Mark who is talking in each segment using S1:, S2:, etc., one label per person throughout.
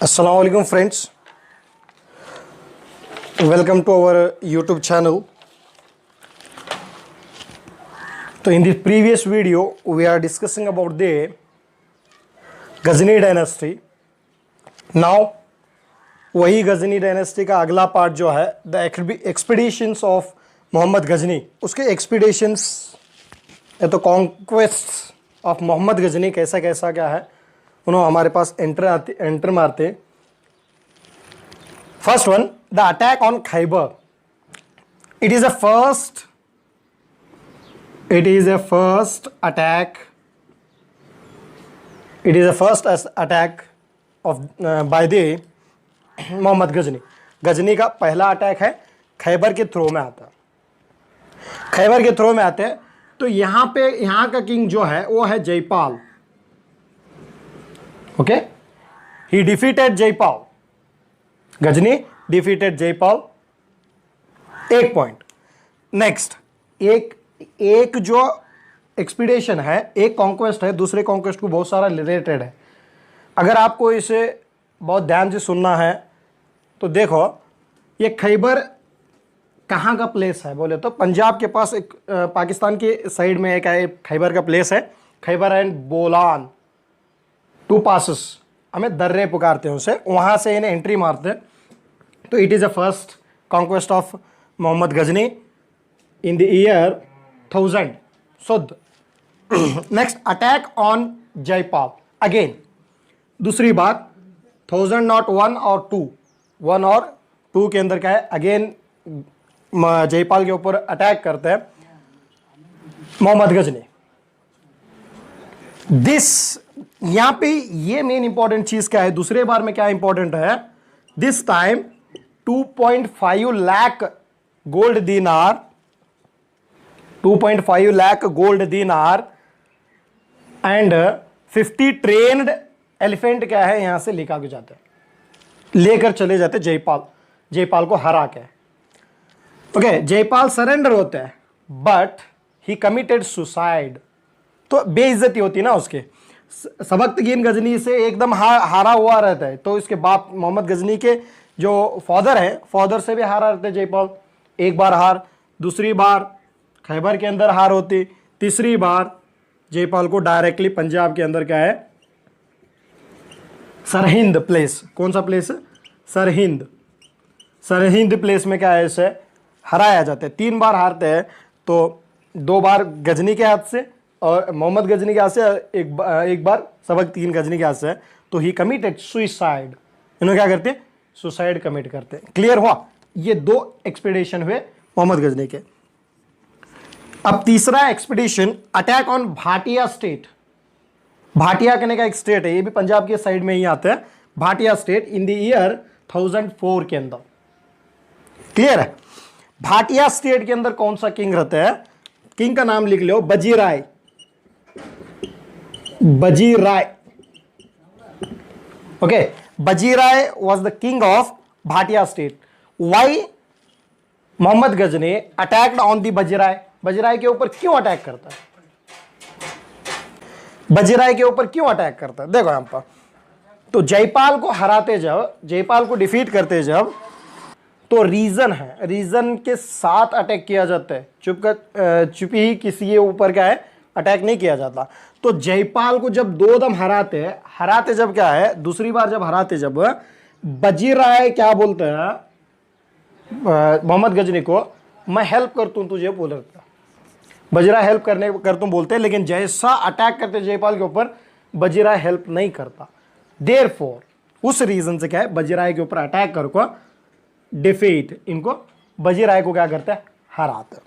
S1: Assalamu alaikum friends, welcome to our YouTube channel. So in the previous video we are discussing about the Ghazni dynasty. Now वही Ghazni dynasty का अगला part जो है the expeditions of Mohammad Ghazni, उसके expeditions या तो conquest of Mohammad Ghazni कैसा कैसा क्या है उन्होंने हमारे पास एंटर मारते। First one, the attack on Khyber. It is a first attack of by the Mohammad Ghazni. Ghazni का पहला अटैक है, खैबर के थ्रो में आता है। खैबर के थ्रो में आते हैं तो यहाँ का किंग जो है वो है Jaipal. Okay, he defeated Jaipal. Ghazni defeated Jaipal. एक पॉइंट। नेक्स्ट, एक जो एक्सपीडिशन है, एक कॉन्क्वेस्ट है दूसरे कॉन्क्वेस्ट को बहुत सारा रिलेटेड है। अगर आपको इसे बहुत ध्यान से सुनना है तो देखो, ये खैबर कहाँ का प्लेस है बोले तो पंजाब के पास एक पाकिस्तान के साइड में एक है खैबर का प्लेस है। Khyber and Bolan, two passes, हमें दर्रे पुकारते हैं उसे, वहाँ से इन्हें एंट्री मारते हैं। तो it is a first conquest of Mohammad Ghazni in the year 1000 सुद। Next, attack on Jaipal. Again दूसरी बात, 1000 नॉट 1 और 2, 1 और 2 के अंदर क्या है, अगेन जयपाल के ऊपर अटैक करते हैं मोहम्मद गजनी। यहां पे ये मेन इंपॉर्टेंट चीज क्या है, दूसरे बार में क्या इंपॉर्टेंट है, this time 2.5 lakh gold dinar, 2.5 lakh gold dinar and 50 trained elephant क्या है यहां से लेकर जाते हैं, लेकर चले जाते जयपाल को हरा के। ओके, जयपाल सरेंडर होते हैं बट ही कमिटेड सुसाइड। तो बेइज्जती होती ना उसके। सबकतगीन गजनी से एकदम हारा हुआ रहता है, तो इसके बाप मोहम्मद गजनी के जो फादर है, फादर से भी हारा रहते जयपाल। एक बार हार, दूसरी बार खैबर के अंदर हार होती, तीसरी बार जयपाल को डायरेक्टली पंजाब के अंदर क्या है, सरहिंद प्लेस, कौन सा प्लेस है, सरहिंद प्लेस में क्या है, इसे हराया जाता है। 3 बार हारते हैं, तो 2 बार गजनी के हाथ से और मोहम्मद गजनी के हाथ से, एक बार सबकतगीन गजनी के हाथ से। तो ही कमिटेड सुसाइड, इन्होंने क्या करते हैं, सुसाइड कमिट करते हैं। क्लियर हुआ, ये 2 एक्सपीडिशन हुए मोहम्मद गजनी के। अब तीसरा expedition, attack on Bhatia state. Bhatia कहने का एक स्टेट है, ये भी पंजाब के साइड में ही आता है, Bhatia state, in the year 1004 के अंदर। क्लियर है। भाटिया स्टेट के अंदर कौन सा किंग रहता है, किंग का नाम लिख लो, Bajirai. Okay, Bajirai was the king of Bhatia state. Why Mohammad Ghazni attacked on the Bajirai. Bajirai के ऊपर क्यों अटैक करता है, बजीराय के ऊपर क्यों अटैक करता है, देखो यहां पर। तो जयपाल को हराते जब, जयपाल को डिफीट करते जब, तो रीजन के साथ अटैक किया जाता है, चुपी ही किसी के ऊपर क्या है, अटैक नहीं किया जाता। तो जयपाल को जब 2 दम हराते जब क्या है, दूसरी बार जब हराते जब, बजीराय क्या बोलते हैं मोहम्मद गजनी को, मैं हेल्प करता हूं तुझे, बोल रहा बजीराय हेल्प करतूं बोलते हैं, लेकिन जैसा अटैक करते जयपाल के ऊपर, बजीराय हेल्प नहीं करता। देयरफॉर उस रीजन से क्या है, बजीराय के ऊपर अटैक करके डिफीट, इनको बजीराय को क्या करता है, हराता।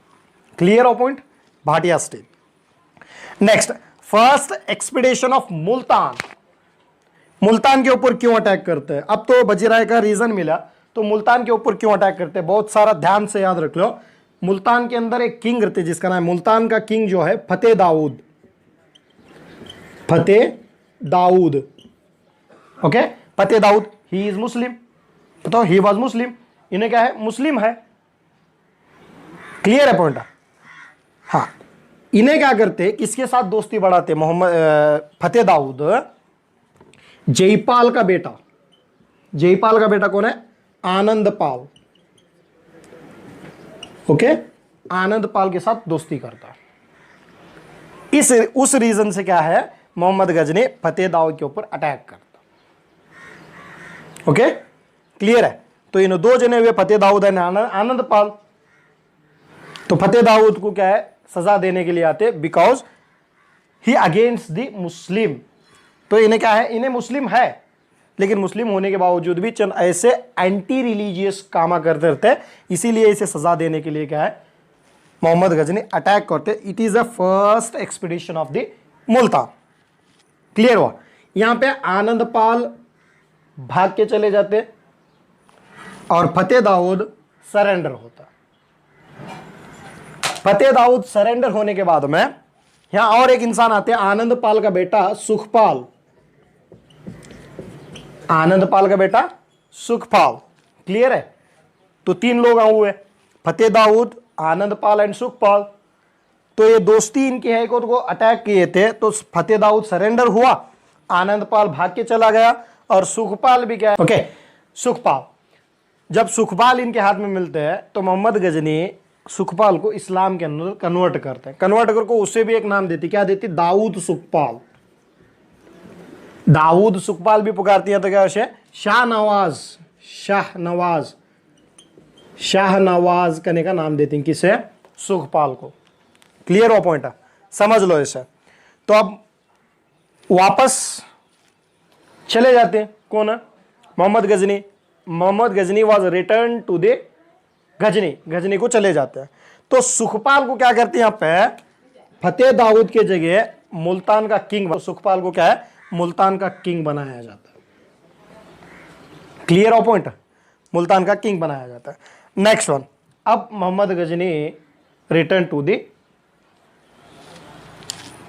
S1: क्लियर हो point, Bhatia state. Next, first expedition of Multan. Multan के ऊपर क्यों अटैक करते हैं, अब तो बजीराय का रीजन मिला, तो मुल्तान के ऊपर क्यों अटैक करते हैं, बहुत सारा ध्यान से याद रख लो। मुल्तान के अंदर एक किंग रहते जिसका नाम, मुल्तान का किंग जो है Fateh Daud. Okay, Fateh Daud, he is Muslim, तो ही वॉज मुस्लिम, इन्हें क्या है, मुस्लिम है। क्लियर है पॉइंट। हाँ, इन्हें क्या करते, किसके साथ दोस्ती बढ़ाते, मोहम्मद फतेह दाऊद जयपाल का बेटा, जयपाल का बेटा कौन है? आनंदपाल। ओके, आनंदपाल के साथ दोस्ती करता है। उस रीजन से क्या है, मोहम्मद गजनी फतेह दाऊद के ऊपर अटैक करता। ओके, क्लियर है? तो इन दो जने हुए, फतेह दाऊद एंड आनंदपाल। तो फतेह दाऊद को क्या है, सजा देने के लिए आते, because he against the Muslim. तो इन्हें क्या है, इन्हें मुस्लिम है, लेकिन मुस्लिम होने के बावजूद भी चंद ऐसे एंटी रिलीजियस कामा करते रहते हैं, इसीलिए इसे सजा देने के लिए क्या है, मोहम्मद गजनी अटैक करते। It is the first expedition of the Multan. Clear हुआ? यहां पे आनंदपाल भाग के चले जाते और फतेह दाऊद सरेंडर होता। फतेह दाऊद सरेंडर होने के बाद में यहां और एक इंसान आते हैं, आनंदपाल का बेटा सुखपाल। आनंदपाल का बेटा सुखपाल। क्लियर है? तो तीन लोग हुए, फतेह दाऊद, आनंदपाल एंड सुखपाल। तो ये दोस्ती इनकी है, को अटैक किए थे। तो फतेह दाऊद सरेंडर हुआ, आनंदपाल भाग के चला गया और सुखपाल भी क्या, ओके, सुखपाल। जब सुखपाल इनके हाथ में मिलते हैं तो मोहम्मद गजनी सुखपाल को इस्लाम के अंदर कन्वर्ट करते हैं। कन्वर्ट करके उससे भी एक नाम देती, क्या देती? दाऊद सुखपाल। दाऊद सुखपाल भी पुकारती है तो क्या उसे शाहनवाज, शाहनवाज, शाहनवाज करने का नाम देती हैं। किसे? सुखपाल को। क्लियर हो पॉइंट? समझ लो इसे। तो अब वापस चले जाते हैं, कौन है? Mohammad Ghazni. Mohammad Ghazni was return to the Ghazni, Ghazni को चले जाते हैं। तो सुखपाल को क्या करते हैं, यहां पे फतेह दाऊद के जगह मुल्तान का किंग, सुखपाल को क्या है, मुल्तान का किंग बनाया जाता है। क्लियर हो पॉइंट? मुल्तान का किंग बनाया जाता है। नेक्स्ट वन, अब Mohammad Ghazni return to the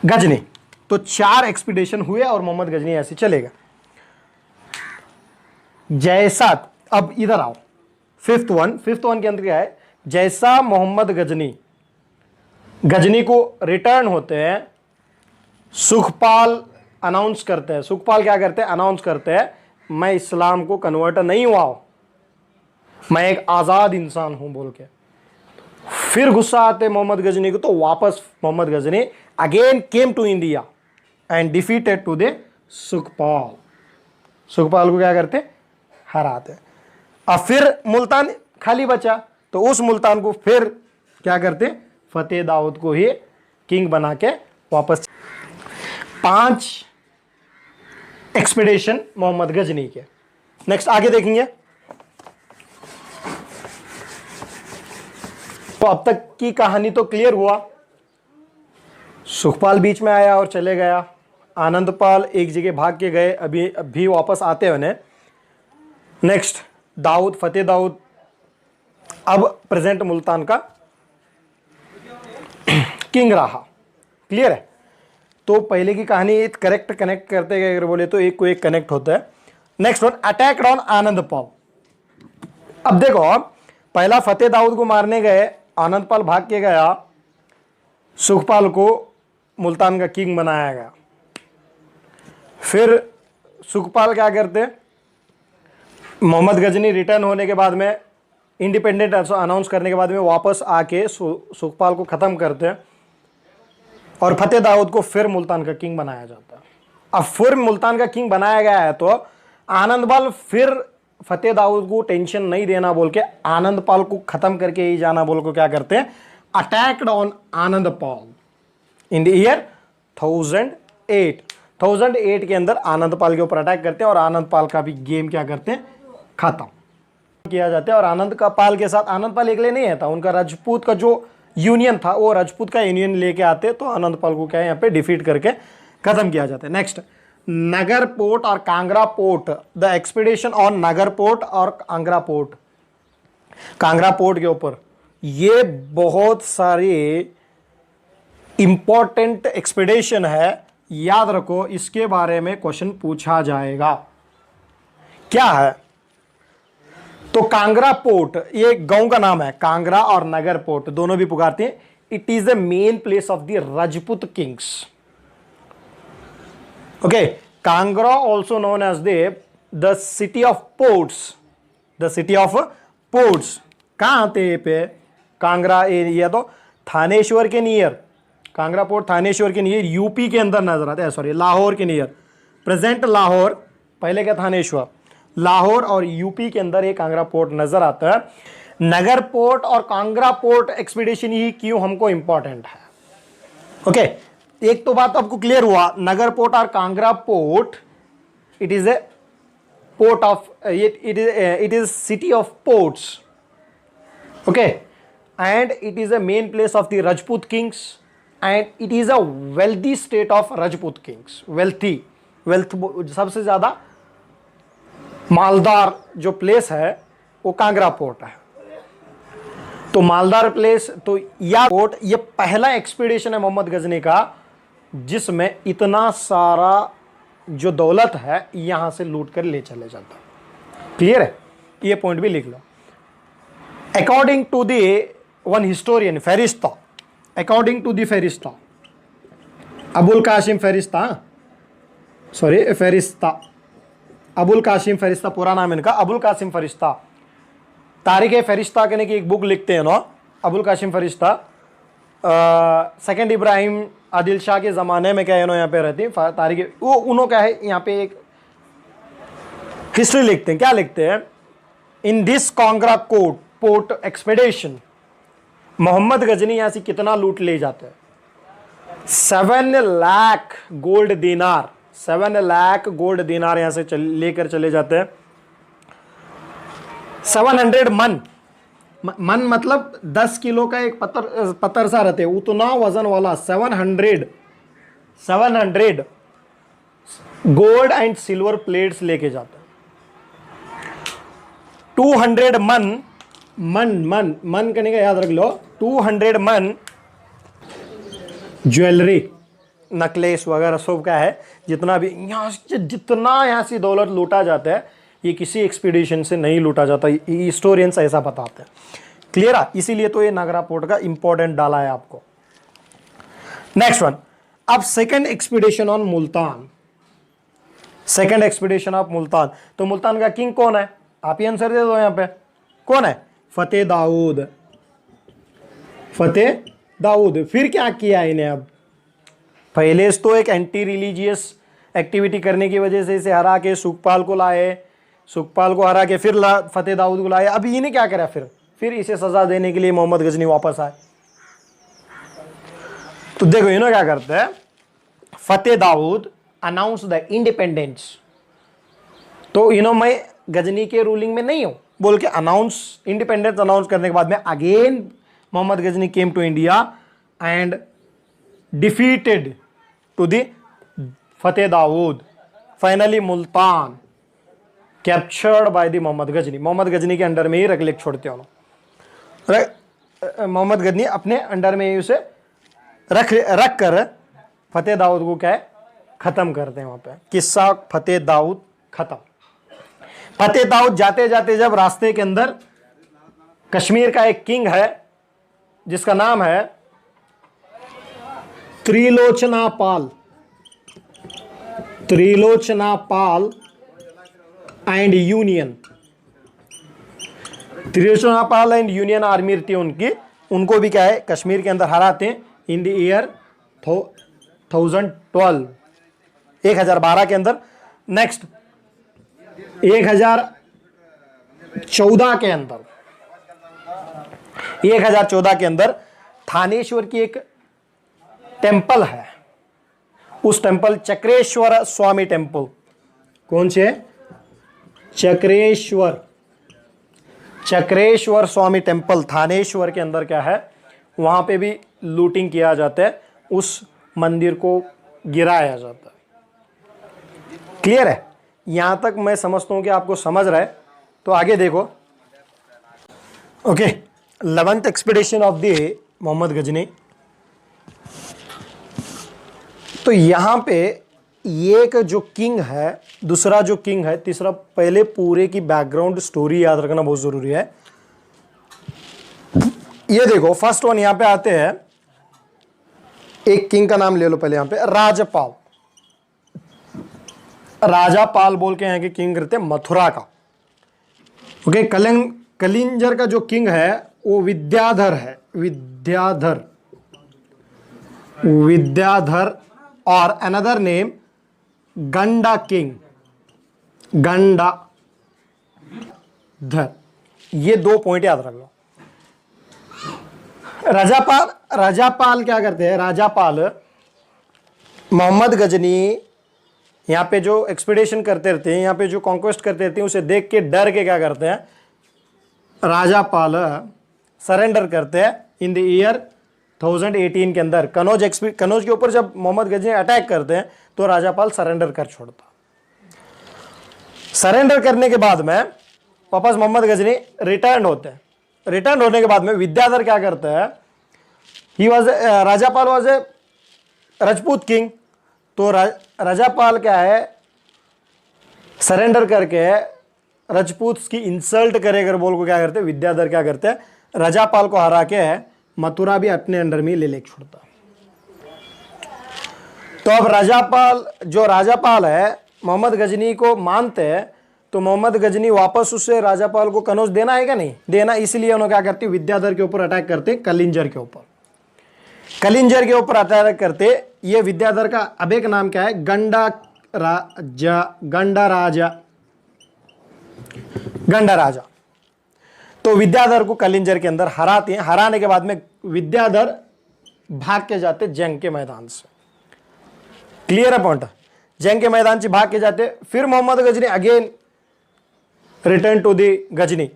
S1: Ghazni. तो 4 एक्सपीडिशन हुए और मोहम्मद गजनी ऐसे चलेगा। जैसा, अब इधर आओ, फिफ्थ वन के अंदर क्या है, जैसा मोहम्मद गजनी को रिटर्न होते हैं, सुखपाल अनाउंस करते हैं। सुखपाल क्या करते हैं? अनाउंस करते हैं, मैं इस्लाम को कन्वर्ट नहीं हुआ हूं, मैं एक आजाद इंसान हूं बोल के। फिर गुस्सा आते मोहम्मद गजनी को, तो वापस Mohammad Ghazni again came to India and defeated to the Sukhpal. Sukhpal को क्या करते? हराते। अब फिर मुल्तान खाली बचा, तो उस मुल्तान को फिर क्या करते? फतेह दाऊद को ही किंग बना के वापस। 5 एक्सपीडिशन मोहम्मद गजनी के। नेक्स्ट आगे देखेंगे। तो अब तक की कहानी तो क्लियर हुआ। सुखपाल बीच में आया और चले गया, आनंदपाल एक जगह भाग के गए, अभी वापस आते हैं उन्हें। नेक्स्ट दाऊद, फतेह दाऊद अब प्रेजेंट मुल्तान का किंग रहा। क्लियर है? तो पहले की कहानी करेक्ट कनेक्ट करते गए, अगर बोले तो एक को एक कनेक्ट होता है। Next one, attack on Anandpal. अब देखो, पहला फतेह दाऊद को मारने गए, आनंदपाल भाग के गया, सुखपाल को मुल्तान का किंग बनाया गया। फिर सुखपाल क्या करते? मोहम्मद गजनी रिटर्न होने के बाद में, इंडिपेंडेंट अनाउंस करने के बाद में वापस आके सुखपाल को ख़त्म करते हैं और फतेह दाऊद को फिर मुल्तान का किंग बनाया जाता है। अब फिर मुल्तान का किंग बनाया गया है तो आनंदपाल फिर फतेह दाऊद को टेंशन नहीं देना बोल के आनंदपाल को ख़त्म करके ही जाना बोल को क्या करते हैं? Attacked on Anandpal in the year 1008। 1008 के अंदर आनंदपाल के ऊपर अटैक करते हैं और आनंदपाल का भी गेम क्या करते हैं? खत्म किया जाता है। और आनंदपाल के साथ आनंदपाल अकेले नहीं आता, उनका राजपूत का जो यूनियन था वो राजपूत का यूनियन लेके आते, तो आनंदपाल को क्या है यहाँ पे डिफीट करके खत्म किया जाता है। नेक्स्ट, नगर पोर्ट और Kangra port. The expedition on Nagar port और कांगड़ा पोर्ट। कांगड़ा पोर्ट के ऊपर ये बहुत सारी इंपॉर्टेंट एक्सपीडिशन है, याद रखो, इसके बारे में क्वेश्चन पूछा जाएगा। क्या है? तो कांगड़ा पोर्ट, ये गांव का नाम है, कांगड़ा और नगर पोर्ट दोनों भी पुकारते हैं। It is the main place of the Rajput kings. Okay, Kangra also known as the city of ports, the city of ports. कहाँ आते हैं पे? कांगड़ा एरिया तो थानेश्वर के नियर, कांगड़ा पोर्ट थानेश्वर के नियर यूपी के अंदर नजर आता है, सॉरी लाहौर के नियर, प्रेजेंट लाहौर, पहले क्या थानेश्वर, लाहौर और यूपी के अंदर एक कांगड़ा पोर्ट नजर आता है। नगर पोर्ट और कांगड़ा पोर्ट एक्सपीडिशन ही क्यों हमको इंपॉर्टेंट है? ओके, एक तो बात आपको क्लियर हुआ, नगर पोर्ट और Kangra port, it is a port of, it is city of ports, okay, and it is a main place of the Rajput Kings, and it is a wealthy state of Rajput Kings. Wealth सबसे ज्यादा मालदार जो place है वो Kangra port है। तो मालदार place, तो या पोर्ट, ये पहला एक्सपीडिशन है मोहम्मद गजनी का जिसमें इतना सारा जो दौलत है यहां से लूट कर ले चले जाता। क्लियर है? ये पॉइंट भी लिख लो। According to the one historian Ferishta, according to the Ferishta, Abul Qasim Ferishta, sorry Ferishta, Abul Qasim Ferishta पूरा नाम इनका, अबुल कासिम फेरिस्ता, तारीख फेरिस्ता कहने की एक बुक लिखते हैं ना अबुल कासिम फेरिस्ता। सेकंड इब्राहिम आदिल शाह के ज़माने में क्या है ना यहाँ पे रहती तारीख, वो उन्होंने क्या है यहाँ पे एक हिस्ट्री लिखते हैं। क्या लिखते हैं? In this Kangra court port expedition, Mohammad Ghazni यहाँ से कितना लूट ले जाते हैं? 7 लाख गोल्ड दिनार, 7 लाख गोल्ड दिनार यहाँ से लेकर चले जाते हैं। 700 मन, मन मतलब 10 किलो का एक पत्थर सा रहते, उतना वजन वाला 700 गोल्ड एंड सिल्वर प्लेट्स लेके जाते हैं। 200 मन करने का याद रख लो, 200 मन ज्वेलरी, नकलेस वगैरह सब का है, जितना भी यहाँ से दौलत लूटा जाता है ये किसी एक्सपीडिशन से नहीं लूटा जाता, हिस्टोरियंस ऐसा बताते हैं। क्लियर है? इसीलिए तो ये नागरा पोर्ट का इंपॉर्टेंट डाला है आपको। नेक्स्ट वन, अब second expedition on Multan, second expedition of Multan. तो मुल्तान का किंग कौन है? आप ही आंसर दे दो यहाँ पे, कौन है? फतेह दाऊद, फतेह दाऊद। फिर क्या किया इन्हें? अब पहले तो एक एंटी रिलीजियस एक्टिविटी करने की वजह से इसे हरा के सुखपाल को लाए, सुखपाल को हरा के फिर फतेह दाऊद को लाए। अभी इन्हें क्या करा? फिर इसे सजा देने के लिए मोहम्मद गजनी वापस आए। तो देखो इन्होंने क्या करते हैं, फतेह दाऊद अनाउंस द इंडिपेंडेंस। तो मैं गजनी के रूलिंग में नहीं हूं बोल के अनाउंस, इंडिपेंडेंस अनाउंस करने के बाद में again Mohammad Ghazni came to India and defeated to the Fateh Daud. Finally Multan captured by the Mohammad Ghazni. Mohammad Ghazni के अंडर में ही रख छोड़ते हो, मोहम्मद गजनी अपने अंडर में ही उसे रख कर फतेह दाऊद को क्या है, खत्म करते हैं। वहां पे किस्सा फतेह दाऊद खत्म। फतेह दाऊद जाते जाते जब रास्ते के अंदर कश्मीर का एक किंग है जिसका नाम है Trilochana Pal, Trilochana Pal and union, Trilochana Pal and union army थी उनकी, उनको भी क्या है कश्मीर के अंदर हराते हैं इन द ईयर 1012, 1012 के अंदर। नेक्स्ट 1014 के अंदर, 1014 के अंदर थानेश्वर की एक टेंपल है, उस टेंपल चक्रेश्वर स्वामी टेंपल, कौन से? चक्रेश्वर स्वामी टेंपल थानेश्वर के अंदर क्या है, वहां पे भी लूटिंग किया जाता है, उस मंदिर को गिराया जाता है। क्लियर है? यहां तक मैं समझता हूं कि आपको समझ रहा है, तो आगे देखो। Okay, 11th expedition of the Mohammad Ghazni. तो यहां पे एक जो किंग है, दूसरा जो किंग है, तीसरा, पहले पूरे की बैकग्राउंड स्टोरी याद रखना बहुत जरूरी है। ये देखो फर्स्ट वन यहां पे आते हैं, एक किंग का नाम ले लो पहले यहां पे, राजपाल। राजा पाल बोल के यहाँ के किंग रहते मथुरा का। ओके, कलिंजर का जो किंग है वो विद्याधर है, विद्याधर और अनदर नेम गंडा किंग, गंडाधर। ये 2 पॉइंट याद रख लो। राजापाल क्या करते हैं, राजापाल मोहम्मद गजनी यहाँ पे जो एक्सपीडिशन करते रहते हैं, यहाँ पे जो कॉन्क्वेस्ट करते रहते हैं, उसे देख के डर के क्या करते हैं, राजापाल सरेंडर करते हैं इन द ईयर 1018 के अंदर। कनौज के ऊपर जब मोहम्मद गजनी अटैक करते हैं तो राजापाल सरेंडर कर छोड़ता। सरेंडर करने के बाद में वापस मोहम्मद गजनी रिटर्न होते हैं। रिटर्न होने के बाद में विद्याधर क्या करता है, राजापाल वॉज ए राजपूत किंग, तो राजापाल क्या है, सरेंडर करके राजपूत की इंसल्ट करेकर बोल को क्या करते, विद्याधर क्या करते हैं, राजापाल को हरा के मथुरा भी अपने अंडर में ले छोड़ता। तो अब राजापाल है मोहम्मद गजनी को मानते हैं, तो मोहम्मद गजनी वापस उससे राजापाल को कनौज देना है क्या, नहीं देना, इसलिए उन्होंने क्या करते, विद्याधर के ऊपर अटैक करते, कलिंजर के ऊपर अटैक करते। ये विद्याधर का अब एक नाम क्या है, गंडा राजा। तो विद्याधर को कलिंजर के अंदर हराते हैं। हराने के बाद में विद्याधर भाग के जाते जंग के मैदान से। क्लियर है पॉइंट, जंग के मैदान से भाग के जाते। फिर Mohammad Ghazni again return to the Ghazni,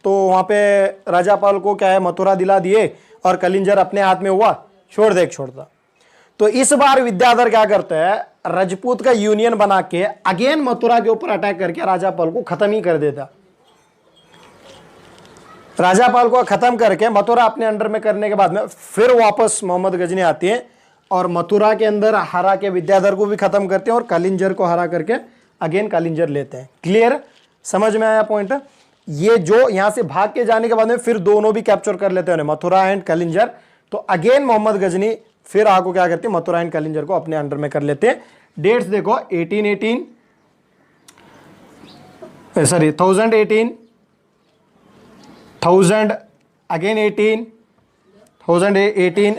S1: तो वहां पे राजापाल को क्या है, मथुरा दिला दिए और कलिंजर अपने हाथ में हुआ, छोड़ता। तो इस बार विद्याधर क्या करता है, राजपूत का यूनियन बना के अगेन मथुरा के ऊपर अटैक करके राजापाल को खत्म ही कर देता। राजापाल को खत्म करके मथुरा अपने अंडर में करने के बाद में फिर वापस मोहम्मद गजनी आती है और मथुरा के अंदर हरा के विद्याधर को भी खत्म करते हैं और कलिंजर को हरा करके अगेन कलिंजर लेते हैं। क्लियर, समझ में आया पॉइंट। ये जो यहां से भाग के जाने के बाद में फिर दोनों भी कैप्चर कर लेते हैं, मथुरा एंड कलिंजर। तो अगेन मोहम्मद गजनी फिर आगे क्या करते हैं, मथुरा एंड कलिंजर को अपने अंडर में कर लेते हैं। डेट्स देखो 1018 1000 अगेन 1018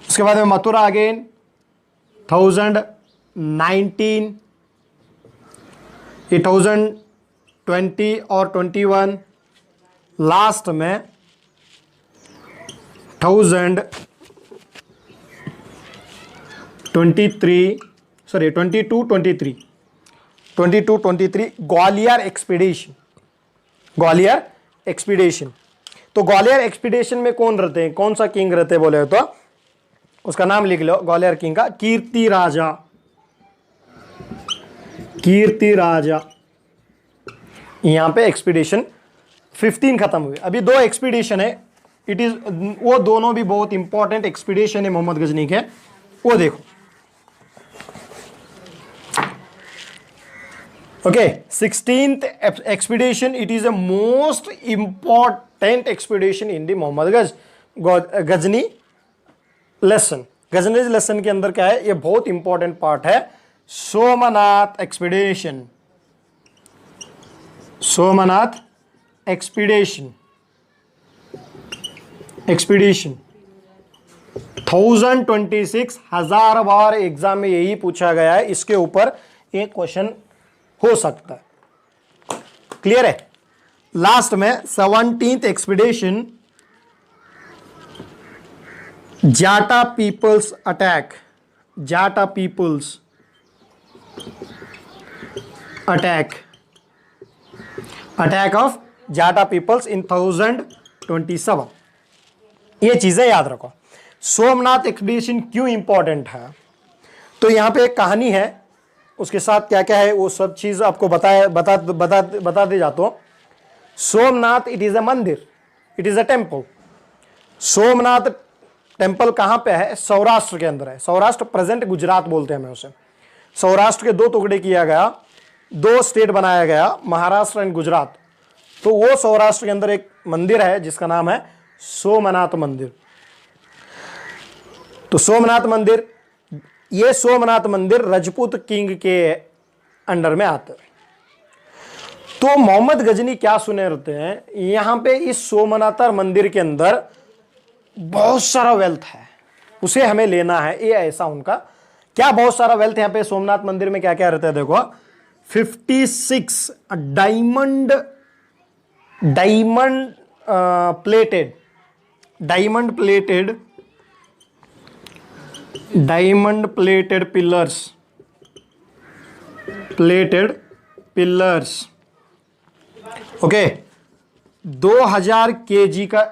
S1: उसके बाद में मथुरा अगेन 1019 1020 और 21 लास्ट में 1023 22-23 ग्वालियर एक्सपीडिशन। तो ग्वालियर एक्सपीडिशन में कौन रहते हैं, कौन सा किंग रहते हैं बोले तो उसका नाम लिख लो, ग्वालियर किंग का कीर्ति राजा। यहां पे एक्सपीडिशन 15 खत्म हुए। अभी 2 एक्सपीडिशन है, वो दोनों भी बहुत इंपॉर्टेंट एक्सपीडिशन है मोहम्मद गजनी के। वो देखो, okay, 16th expedition, it is a most important expedition in the Mohammad Ghazni lesson. Ghazni lesson के अंदर क्या है, ये बहुत इंपॉर्टेंट पार्ट है, सोमनाथ एक्सपीडिशन 1026 हजार बार एग्जाम में यही पूछा गया है, इसके ऊपर एक क्वेश्चन हो सकता है। क्लियर है। लास्ट में 17th एक्सपीडिशन जाटा पीपल्स अटैक ऑफ जाटा पीपल्स इन 1027। ये चीजें याद रखो। सोमनाथ एक्सपीडिशन क्यों इंपॉर्टेंट है, तो यहां पे एक कहानी है, उसके साथ क्या क्या है वो सब चीज आपको बता दे जाता हूं। सोमनाथ इट इज अ मंदिर, it is a temple. Somnath temple कहां पे है, सौराष्ट्र के अंदर है। सौराष्ट्र प्रेजेंट गुजरात बोलते हैं हमें उसे। सौराष्ट्र के 2 टुकड़े किया गया, 2 स्टेट बनाया गया, महाराष्ट्र एंड गुजरात। तो वो सौराष्ट्र के अंदर एक मंदिर है जिसका नाम है सोमनाथ मंदिर। तो सोमनाथ मंदिर, ये सोमनाथ मंदिर राजपूत किंग के अंडर में आते हैं। तो मोहम्मद गजनी क्या सुने रहते हैं, यहां पे इस सोमनाथ मंदिर के अंदर बहुत सारा वेल्थ है, उसे हमें लेना है, ये ऐसा उनका क्या बहुत सारा वेल्थ। यहां पे सोमनाथ मंदिर में क्या क्या रहता है देखो, 56 diamond plated pillars, okay. 2000 KG का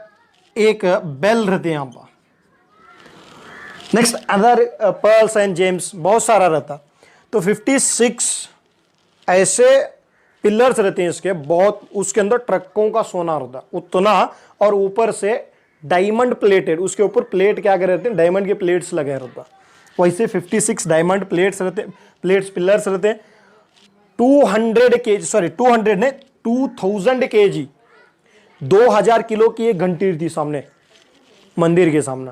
S1: एक बेल रहते हैं यहां पर। Next other pearls and James बहुत सारा रहता। तो 56 ऐसे पिलर्स रहते हैं इसके, बहुत, उसके अंदर ट्रकों का सोना रहता उतना, और ऊपर से डायमंड प्लेटेड, उसके ऊपर प्लेट क्या कर रहते हैं, डायमंड के प्लेट्स लगे रहता। वैसे 56 डायमंड प्लेट्स रहते, पिलर्स रहते। 200 ने 2000 केजी, 2000 किलो की एक घंटी थी सामने, मंदिर के सामने।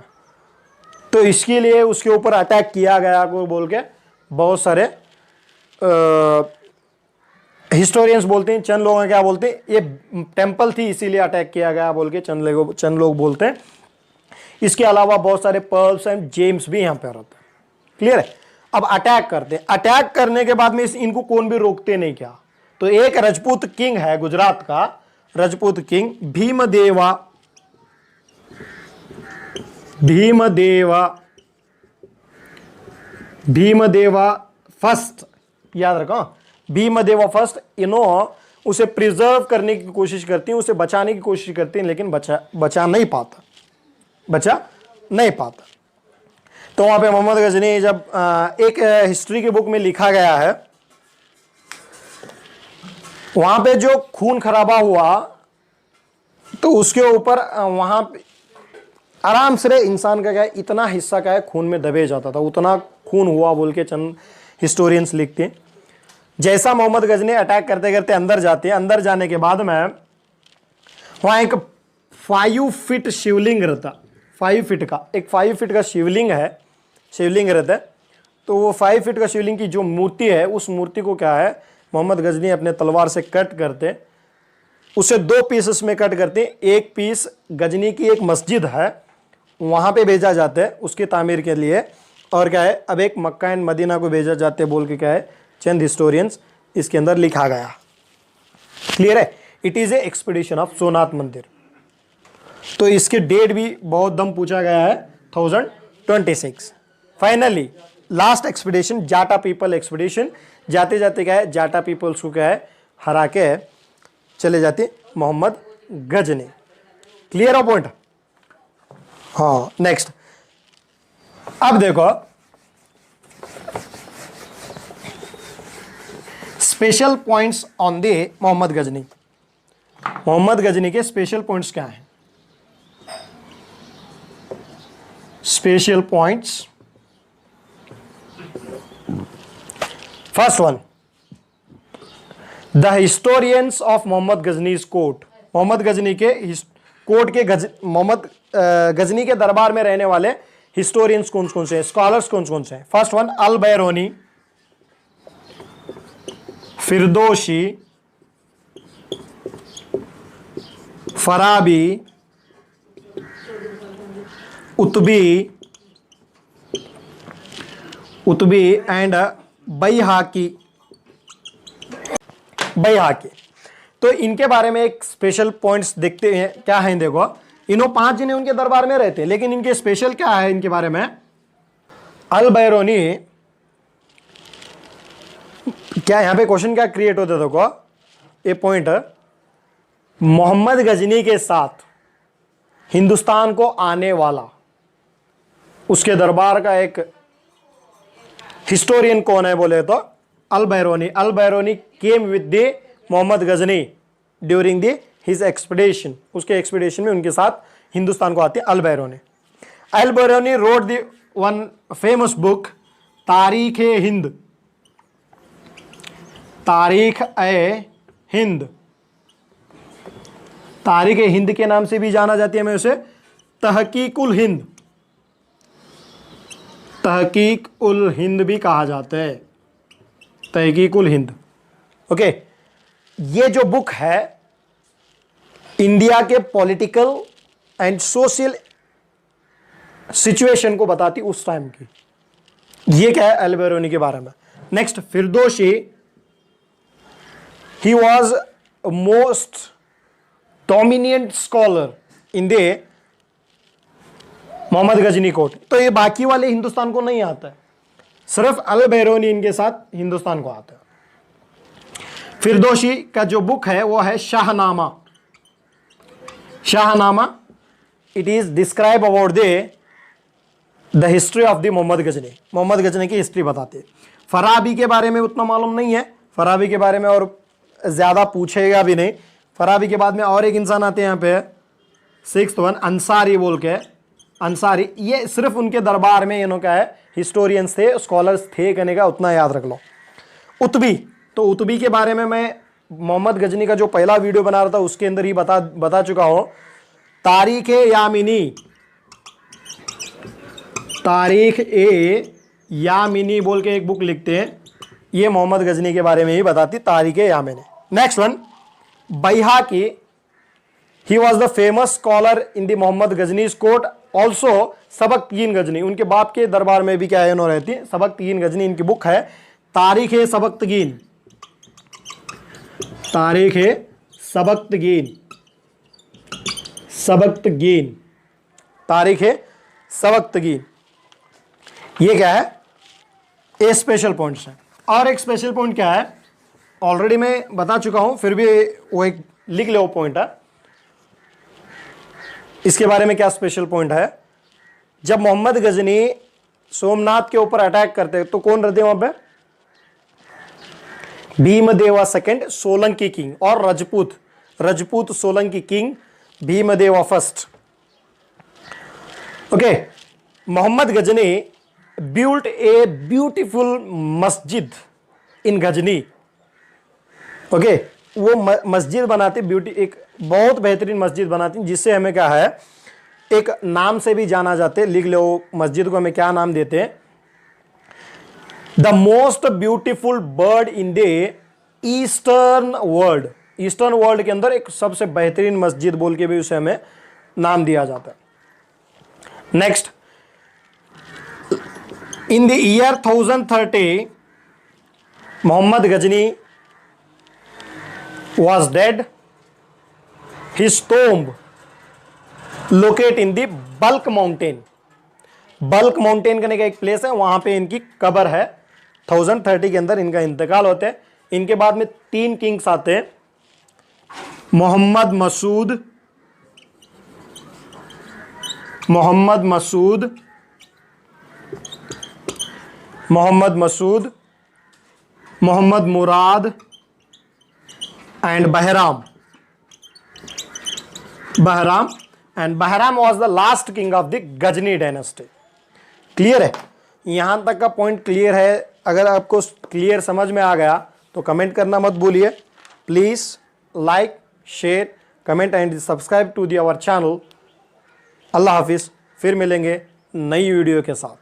S1: तो इसके लिए उसके ऊपर अटैक किया गया को बोल के बहुत सारे हिस्टोरियंस बोलते हैं, चंद लोग क्या बोलते हैं, ये टेंपल थी इसीलिए अटैक किया गया बोल के चंद लोग बोलते हैं। इसके अलावा बहुत सारे पर्ल्स एंड जेम्स भी यहां पर रहते हैं। क्लियर है। अब अटैक करते हैं, अटैक करने के बाद में इनको कौन भी रोकते नहीं क्या। तो एक राजपूत किंग है गुजरात का, राजपूत किंग भीमदेवा फर्स्ट, याद रखो भीमदेवा फर्स्ट। इन्हों उसे प्रिजर्व करने की कोशिश करती हैं, उसे बचाने की कोशिश करती हैं, लेकिन बचा नहीं पाता। तो वहां पे मोहम्मद गजनी, जब एक हिस्ट्री के बुक में लिखा गया है, वहां पे जो खून खराबा हुआ तो उसके ऊपर वहां पे आराम से इंसान का क्या है, इतना हिस्सा क्या है खून में दबे जाता था, उतना खून हुआ बोल के चंद हिस्टोरियंस लिखते हैं। जैसा मोहम्मद गजनी अटैक करते करते अंदर जाते हैं, अंदर जाने के बाद में वहां एक 5 फीट शिवलिंग रहता, 5 फीट का एक 5 फीट का शिवलिंग रहता है। तो वो 5 फीट का शिवलिंग की जो मूर्ति है, उस मूर्ति को क्या है मोहम्मद गजनी अपने तलवार से कट करते, उसे 2 पीसेस में कट करते। एक पीस गजनी की एक मस्जिद है वहां पे भेजा जाता है उसकी तामीर के लिए, और क्या है अब एक मक्का एंड मदीना को भेजा जाते बोल के क्या है चंद हिस्टोरियंस इसके अंदर लिखा गया। क्लियर है। It is a expedition of Somnath मंदिर। तो इसके डेट भी बहुत दम पूछा गया है 1026। फाइनली लास्ट एक्सपीडिशन जाटा पीपल एक्सपीडिशन, जाते जाते क्या है जाटा पीपल्स को क्या है हरा के चले जाते मोहम्मद गजनी। क्लियर हो पॉइंट। हाँ नेक्स्ट, अब देखो special points on the Mohammad Ghazni. Mohammad Ghazni के स्पेशल पॉइंट्स क्या हैं? Special points, first one, the historians of Mohammad Ghazni's court. Mohammad Ghazni के कोर्ट के मोहम्मद गजनी के दरबार में रहने वाले हिस्टोरियंस कौन कौन से हैं, स्कॉलर्स कौन कौन से हैं? फर्स्ट वन अल बैरूनी, फिरदोशी, फराबी, उतबी एंड बैहाकी। तो इनके बारे में एक स्पेशल पॉइंट्स देखते हैं क्या है। देखो इन्हों 5 जने उनके दरबार में रहते हैं, लेकिन इनके स्पेशल क्या है इनके बारे में। अल बैरूनी, क्या यहां पे क्वेश्चन क्या क्रिएट होता है देखो, ये पॉइंट मोहम्मद गजनी के साथ हिंदुस्तान को आने वाला उसके दरबार का एक हिस्टोरियन कौन है बोले तो अल Beruni. Al Beruni came with the Mohammad Ghazni during the his expedition, उसके एक्सपीडिशन में उनके साथ हिंदुस्तान को आते अल Beruni. Al Beruni wrote the one famous book Tarikh e Hind, तारीख ए हिंद, तारीख ए हिंद के नाम से भी जाना जाती है। मैं उसे तहकीक उल हिंद, तहकीक उल हिंद भी कहा जाता है। तहकीकुल हिंद। ओके, ये जो बुक है इंडिया के पॉलिटिकल एंड सोशल सिचुएशन को बताती उस टाइम की। ये क्या है अल बेरूनी के बारे में। Next, Firdausi, he was most dominant scholar in the Mohammad Ghazni court. तो ये बाकी वाले हिंदुस्तान को नहीं आता है, सिर्फ अल बेरूनी इनके साथ हिंदुस्तान को आता है। फिरदौसी का जो बुक है वो है Shahnama. Shahnama, it is describe about the history of the Mohammad Ghazni. Mohammad Ghazni की हिस्ट्री बताते हैं। फराबी के बारे में उतना मालूम नहीं है, फराबी के बारे में और ज़्यादा पूछेगा भी नहीं। फराबी के बाद में और एक इंसान आते हैं यहाँ पे, 6th वन, अंसारी बोल के। अंसारी, ये सिर्फ उनके दरबार में इन्हों का है, हिस्टोरियंस थे, स्कॉलर्स थे कहने का, उतना याद रख लो। उतबी, तो उतबी के बारे में मैं मोहम्मद गजनी का जो पहला वीडियो बना रहा था उसके अंदर ही बता चुका हूँ। तारीख यामिनी, तारीख ए यामिनी बोल के एक बुक लिखते हैं, ये मोहम्मद गजनी के बारे में ही बताती, Tarikh Yamini. Next one, Baihaqi, he was the famous scholar in the Mohammad Ghazni's court, also Sabuktigin Ghazni. उनके बाप के दरबार में भी क्या है, उन्होंने रहती है। सबकतगीन गजनी इनकी बुक है। तारीख सबकतगीन, तारीख सबकतगीन, सबकतगीन, तारीख सबकतगीन। ये क्या है, ए स्पेशल पॉइंट्स है। और एक स्पेशल पॉइंट क्या है, ऑलरेडी मैं बता चुका हूं, फिर भी वो एक लिख लो पॉइंट है। इसके बारे में क्या स्पेशल पॉइंट है, जब मोहम्मद गजनी सोमनाथ के ऊपर अटैक करते तो कौन रहते वहां पे, भीमदेवा सेकंड सोलंकी किंग, और Rajput Solanki king Bhimdeva first. Okay, Mohammad Ghazni built a beautiful मस्जिद इन गजनी। ओके, वो मस्जिद बनाते, ब्यूटी, एक बहुत बेहतरीन मस्जिद बनाती, जिससे हमें क्या है, एक नाम से भी जाना जाते। लिख लो मस्जिद को हमें क्या नाम देते हैं, the most beautiful bird in the eastern world. Eastern world के अंदर एक सबसे बेहतरीन मस्जिद बोल के भी उसे हमें नाम दिया जाता है। Next, in the year 1030 Muhammad Ghazni was dead. His tomb located in the Balk Mountain. Bulk mountain करने का एक प्लेस है, वहां पे इनकी कब्र है। 1030 के अंदर इनका इंतकाल होता है। इनके बाद में 3 किंग्स आते हैं, Mohammad Masud, Mohammad Murad and Bahram. And Bahram was the last king of the Ghazni dynasty. Clear है, यहां तक का पॉइंट क्लियर है। अगर आपको क्लियर समझ में आ गया तो कमेंट करना मत भूलिए। Please like, share, comment and subscribe to the our channel. अल्लाह हाफिज, फिर मिलेंगे नई वीडियो के साथ।